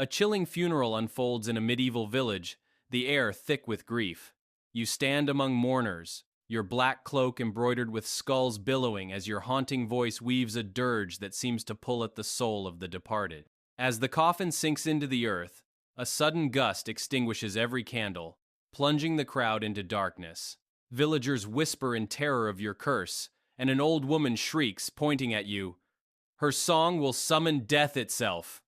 A chilling funeral unfolds in a medieval village, the air thick with grief. You stand among mourners, your black cloak embroidered with skulls billowing as your haunting voice weaves a dirge that seems to pull at the soul of the departed. As the coffin sinks into the earth, a sudden gust extinguishes every candle, plunging the crowd into darkness. Villagers whisper in terror of your curse, and an old woman shrieks, pointing at you, "Her song will summon death itself."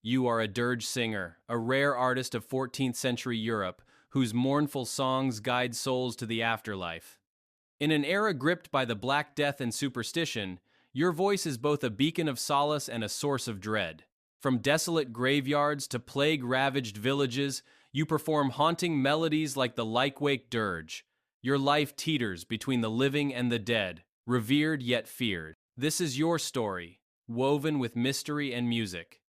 You are a dirge singer, a rare artist of 14th century Europe, whose mournful songs guide souls to the afterlife. In an era gripped by the Black Death and superstition, your voice is both a beacon of solace and a source of dread. From desolate graveyards to plague-ravaged villages, you perform haunting melodies like the Lyke-Wake Dirge. Your life teeters between the living and the dead, revered yet feared. This is your story, woven with mystery and music.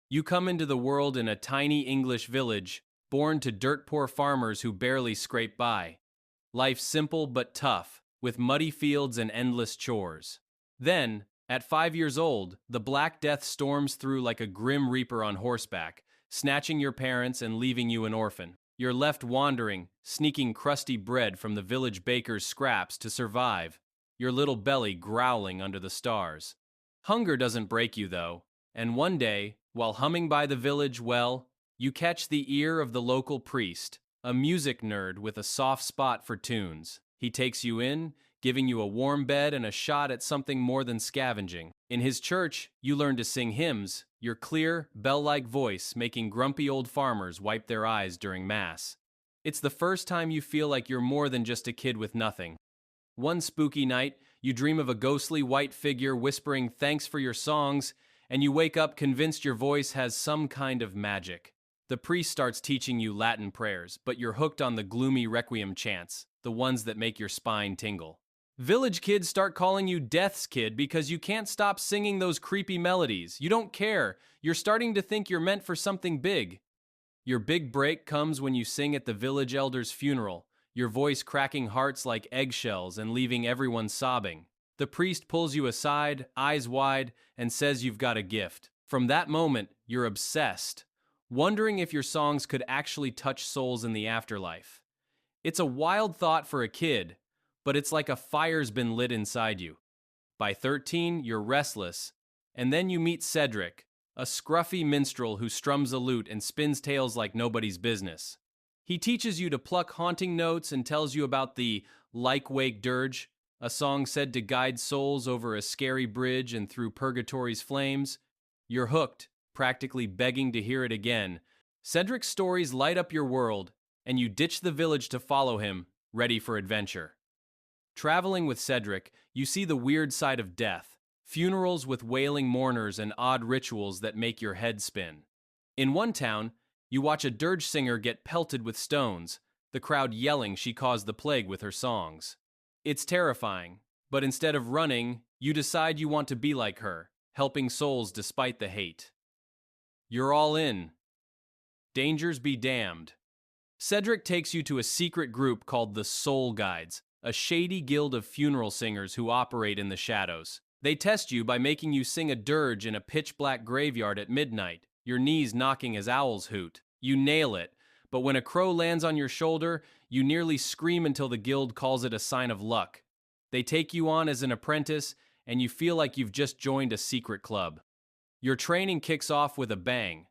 You come into the world in a tiny English village, born to dirt-poor farmers who barely scrape by. Life simple but tough, with muddy fields and endless chores. Then, at 5 years old, the Black Death storms through like a grim reaper on horseback, snatching your parents and leaving you an orphan. You're left wandering, sneaking crusty bread from the village baker's scraps to survive, your little belly growling under the stars. Hunger doesn't break you, though, and one day, while humming by the village well, you catch the ear of the local priest, a music nerd with a soft spot for tunes. He takes you in, giving you a warm bed and a shot at something more than scavenging. In his church, you learn to sing hymns, your clear, bell-like voice making grumpy old farmers wipe their eyes during Mass. It's the first time you feel like you're more than just a kid with nothing. One spooky night, you dream of a ghostly white figure whispering thanks for your songs, and you wake up convinced your voice has some kind of magic. The priest starts teaching you Latin prayers, but you're hooked on the gloomy requiem chants, the ones that make your spine tingle. Village kids start calling you Death's Kid because you can't stop singing those creepy melodies. You don't care. You're starting to think you're meant for something big. Your big break comes when you sing at the village elder's funeral, your voice cracking hearts like eggshells and leaving everyone sobbing. The priest pulls you aside, eyes wide, and says you've got a gift. From that moment, you're obsessed, wondering if your songs could actually touch souls in the afterlife. It's a wild thought for a kid, but it's like a fire's been lit inside you. By 13, you're restless, and then you meet Cedric, a scruffy minstrel who strums a lute and spins tales like nobody's business. He teaches you to pluck haunting notes and tells you about the Lyke-Wake Dirge, a song said to guide souls over a scary bridge and through purgatory's flames. You're hooked, practically begging to hear it again. Cedric's stories light up your world, and you ditch the village to follow him, ready for adventure. Traveling with Cedric, you see the weird side of death, funerals with wailing mourners and odd rituals that make your head spin. In one town, you watch a dirge singer get pelted with stones, the crowd yelling she caused the plague with her songs. It's terrifying, but instead of running, you decide you want to be like her, helping souls despite the hate. You're all in. Dangers be damned. Cedric takes you to a secret group called the Soul Guides, a shady guild of funeral singers who operate in the shadows. They test you by making you sing a dirge in a pitch-black graveyard at midnight, your knees knocking as owls hoot. You nail it, but when a crow lands on your shoulder, you nearly scream until the guild calls it a sign of luck. They take you on as an apprentice, and you feel like you've just joined a secret club. Your training kicks off with a bang.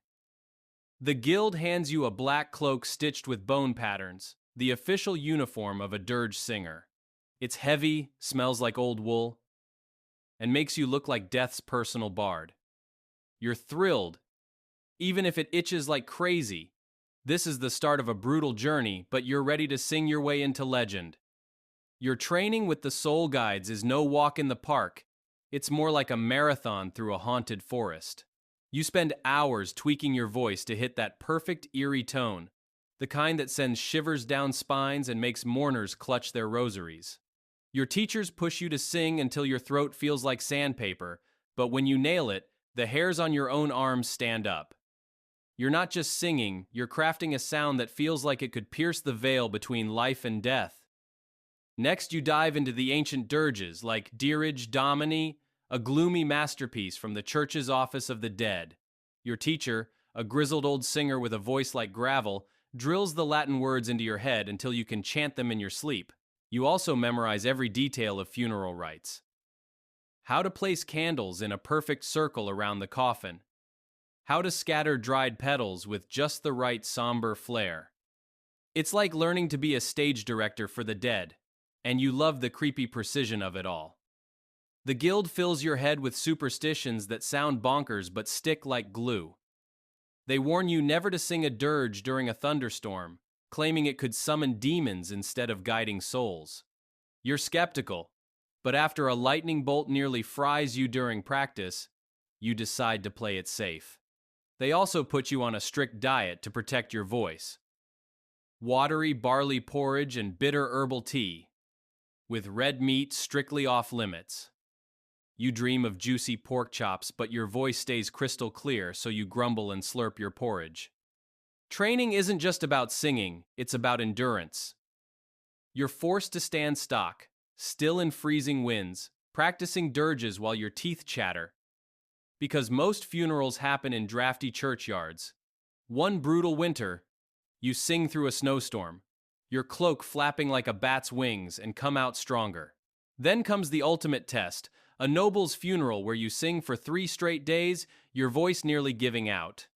The guild hands you a black cloak stitched with bone patterns, the official uniform of a dirge singer. It's heavy, smells like old wool, and makes you look like death's personal bard. You're thrilled, even if it itches like crazy. This is the start of a brutal journey, but you're ready to sing your way into legend. Your training with the Soul Guides is no walk in the park. It's more like a marathon through a haunted forest. You spend hours tweaking your voice to hit that perfect eerie tone, the kind that sends shivers down spines and makes mourners clutch their rosaries. Your teachers push you to sing until your throat feels like sandpaper, but when you nail it, the hairs on your own arms stand up. You're not just singing, you're crafting a sound that feels like it could pierce the veil between life and death. Next, you dive into the ancient dirges like Dirge Domini, a gloomy masterpiece from the Church's Office of the Dead. Your teacher, a grizzled old singer with a voice like gravel, drills the Latin words into your head until you can chant them in your sleep. You also memorize every detail of funeral rites. How to place candles in a perfect circle around the coffin. How to scatter dried petals with just the right somber flair. It's like learning to be a stage director for the dead, and you love the creepy precision of it all. The guild fills your head with superstitions that sound bonkers but stick like glue. They warn you never to sing a dirge during a thunderstorm, claiming it could summon demons instead of guiding souls. You're skeptical, but after a lightning bolt nearly fries you during practice, you decide to play it safe. They also put you on a strict diet to protect your voice. Watery barley porridge and bitter herbal tea, with red meat strictly off limits. You dream of juicy pork chops, but your voice stays crystal clear, so you grumble and slurp your porridge. Training isn't just about singing, it's about endurance. You're forced to stand stock, still in freezing winds, practicing dirges while your teeth chatter. Because most funerals happen in drafty churchyards. One brutal winter, you sing through a snowstorm, your cloak flapping like a bat's wings, and come out stronger. Then comes the ultimate test, a noble's funeral where you sing for 3 straight days, your voice nearly giving out.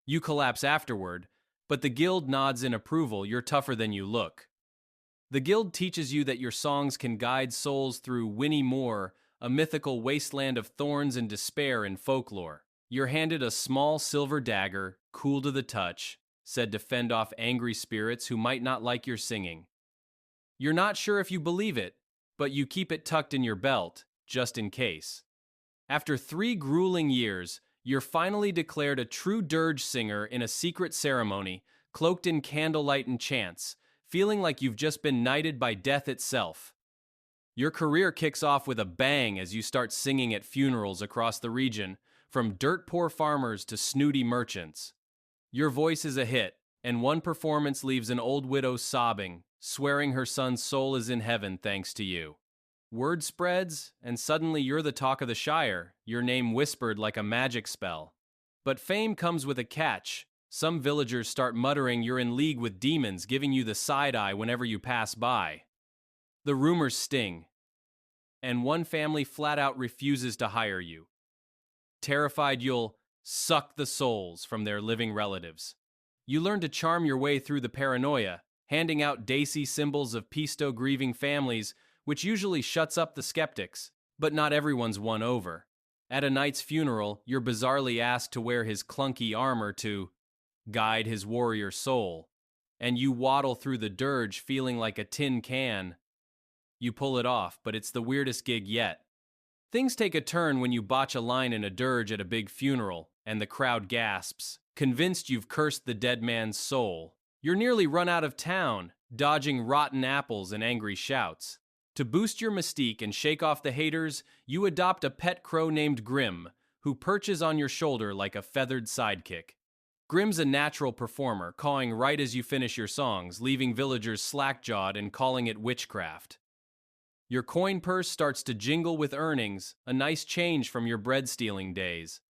You collapse afterward, but the guild nods in approval. You're tougher than you look. The guild teaches you that your songs can guide souls through Winnie Moor, a mythical wasteland of thorns and despair in folklore. You're handed a small silver dagger, cool to the touch, said to fend off angry spirits who might not like your singing. You're not sure if you believe it, but you keep it tucked in your belt, just in case. After 3 grueling years, you're finally declared a true dirge singer in a secret ceremony, cloaked in candlelight and chants, feeling like you've just been knighted by death itself. Your career kicks off with a bang as you start singing at funerals across the region, from dirt-poor farmers to snooty merchants. Your voice is a hit, and one performance leaves an old widow sobbing, swearing her son's soul is in heaven thanks to you. Word spreads, and suddenly you're the talk of the Shire, your name whispered like a magic spell. But fame comes with a catch. Some villagers start muttering you're in league with demons, giving you the side-eye whenever you pass by. The rumors sting, and one family flat out refuses to hire you. Terrified you'll suck the souls from their living relatives. You learn to charm your way through the paranoia, handing out daisy symbols of pisto grieving families, which usually shuts up the skeptics, but not everyone's won over. At a knight's funeral, you're bizarrely asked to wear his clunky armor to guide his warrior soul, and you waddle through the dirge feeling like a tin can. You pull it off, but it's the weirdest gig yet. Things take a turn when you botch a line in a dirge at a big funeral, and the crowd gasps, convinced you've cursed the dead man's soul. You're nearly run out of town, dodging rotten apples and angry shouts. To boost your mystique and shake off the haters, you adopt a pet crow named Grim, who perches on your shoulder like a feathered sidekick. Grim's a natural performer, cawing right as you finish your songs, leaving villagers slack-jawed and calling it witchcraft. Your coin purse starts to jingle with earnings, a nice change from your bread-stealing days.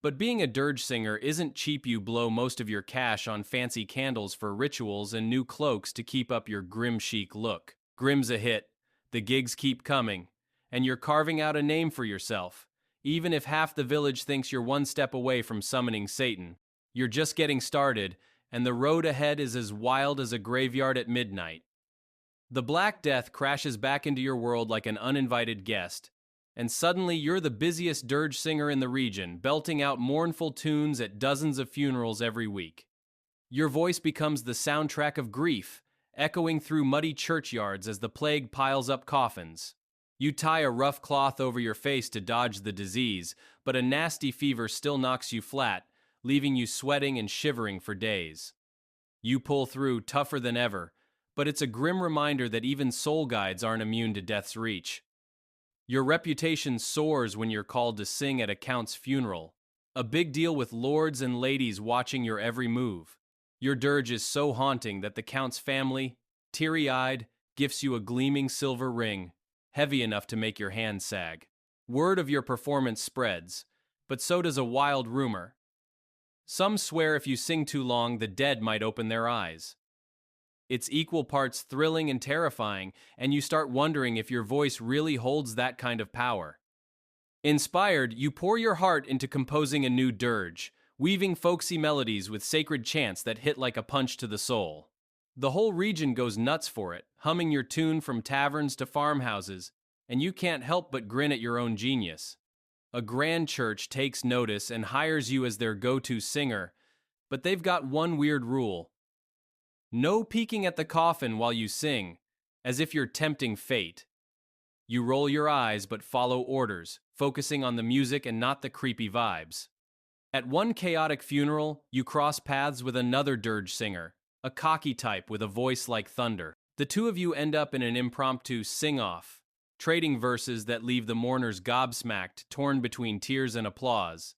But being a dirge singer isn't cheap. You blow most of your cash on fancy candles for rituals and new cloaks to keep up your grim chic look. Grim's a hit, the gigs keep coming, and you're carving out a name for yourself. Even if half the village thinks you're one step away from summoning Satan, you're just getting started, and the road ahead is as wild as a graveyard at midnight. The Black Death crashes back into your world like an uninvited guest, and suddenly you're the busiest dirge singer in the region, belting out mournful tunes at dozens of funerals every week. Your voice becomes the soundtrack of grief, echoing through muddy churchyards as the plague piles up coffins. You tie a rough cloth over your face to dodge the disease, but a nasty fever still knocks you flat, leaving you sweating and shivering for days. You pull through, tougher than ever, but it's a grim reminder that even soul guides aren't immune to death's reach. Your reputation soars when you're called to sing at a count's funeral, a big deal with lords and ladies watching your every move. Your dirge is so haunting that the count's family, teary-eyed, gifts you a gleaming silver ring, heavy enough to make your hand sag. Word of your performance spreads, but so does a wild rumor. Some swear if you sing too long, the dead might open their eyes. It's equal parts thrilling and terrifying, and you start wondering if your voice really holds that kind of power. Inspired, you pour your heart into composing a new dirge, weaving folksy melodies with sacred chants that hit like a punch to the soul. The whole region goes nuts for it, humming your tune from taverns to farmhouses, and you can't help but grin at your own genius. A grand church takes notice and hires you as their go-to singer, but they've got one weird rule. No peeking at the coffin while you sing, as if you're tempting fate. You roll your eyes but follow orders, focusing on the music and not the creepy vibes. At one chaotic funeral, you cross paths with another dirge singer, a cocky type with a voice like thunder. The two of you end up in an impromptu sing-off, trading verses that leave the mourners gobsmacked, torn between tears and applause.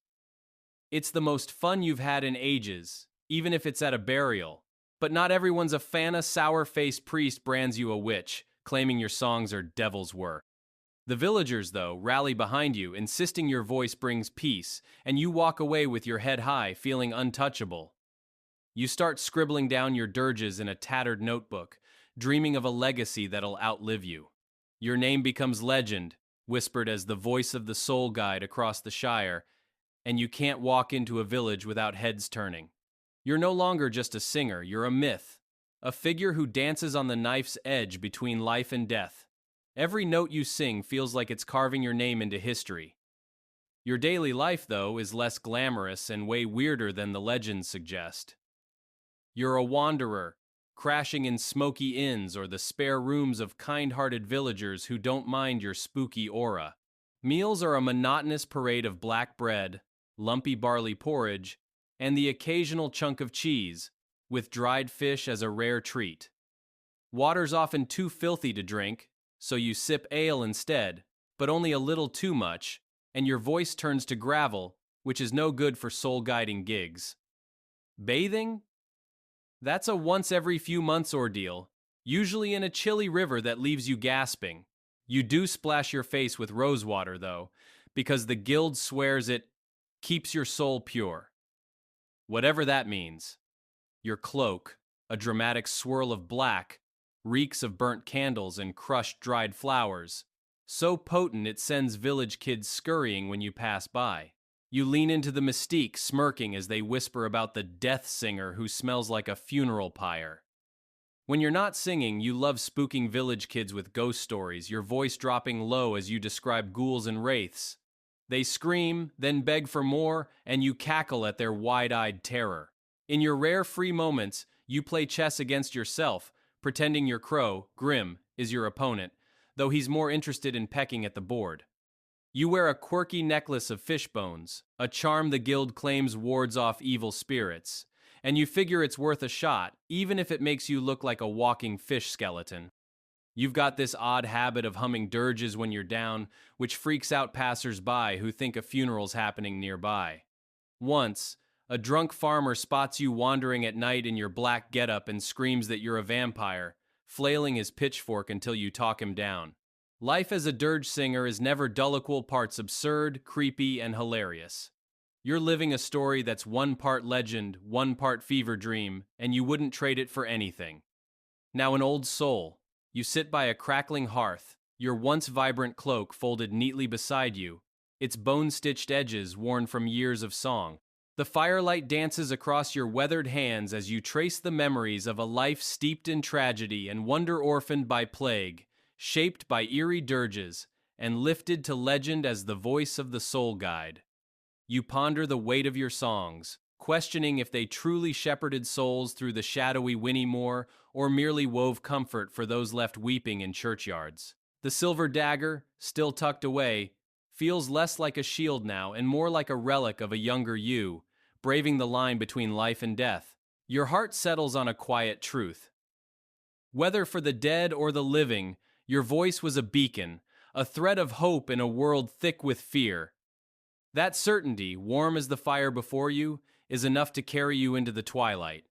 It's the most fun you've had in ages, even if it's at a burial. But not everyone's a fan. A sour-faced priest brands you a witch, claiming your songs are devil's work. The villagers, though, rally behind you, insisting your voice brings peace, and you walk away with your head high, feeling untouchable. You start scribbling down your dirges in a tattered notebook, dreaming of a legacy that'll outlive you. Your name becomes legend, whispered as the voice of the soul guide across the shire, and you can't walk into a village without heads turning. You're no longer just a singer, you're a myth, a figure who dances on the knife's edge between life and death. Every note you sing feels like it's carving your name into history. Your daily life, though, is less glamorous and way weirder than the legends suggest. You're a wanderer, crashing in smoky inns or the spare rooms of kind-hearted villagers who don't mind your spooky aura. Meals are a monotonous parade of black bread, lumpy barley porridge, and the occasional chunk of cheese, with dried fish as a rare treat. Water's often too filthy to drink, so you sip ale instead, but only a little too much, and your voice turns to gravel, which is no good for soul-guiding gigs. Bathing? That's a once-every-few-months ordeal, usually in a chilly river that leaves you gasping. You do splash your face with rose water, though, because the guild swears it keeps your soul pure. Whatever that means. Your cloak, a dramatic swirl of black, reeks of burnt candles and crushed dried flowers, so potent it sends village kids scurrying when you pass by. You lean into the mystique, smirking as they whisper about the death singer who smells like a funeral pyre. When you're not singing, you love spooking village kids with ghost stories, your voice dropping low as you describe ghouls and wraiths. They scream, then beg for more, and you cackle at their wide-eyed terror. In your rare free moments, you play chess against yourself, pretending your crow, Grim, is your opponent, though he's more interested in pecking at the board. You wear a quirky necklace of fish bones, a charm the guild claims wards off evil spirits, and you figure it's worth a shot, even if it makes you look like a walking fish skeleton. You've got this odd habit of humming dirges when you're down, which freaks out passers-by who think a funeral's happening nearby. Once, a drunk farmer spots you wandering at night in your black getup and screams that you're a vampire, flailing his pitchfork until you talk him down. Life as a dirge singer is never dull, equal parts absurd, creepy, and hilarious. You're living a story that's one part legend, one part fever dream, and you wouldn't trade it for anything. Now an old soul. You sit by a crackling hearth, your once vibrant cloak folded neatly beside you, its bone-stitched edges worn from years of song. The firelight dances across your weathered hands as you trace the memories of a life steeped in tragedy and wonder, orphaned by plague, shaped by eerie dirges, and lifted to legend as the voice of the soul guide. You ponder the weight of your songs, questioning if they truly shepherded souls through the shadowy Winnie Moor or merely wove comfort for those left weeping in churchyards. The silver dagger, still tucked away, feels less like a shield now and more like a relic of a younger you, braving the line between life and death. Your heart settles on a quiet truth. Whether for the dead or the living, your voice was a beacon, a thread of hope in a world thick with fear. That certainty, warm as the fire before you, is enough to carry you into the twilight.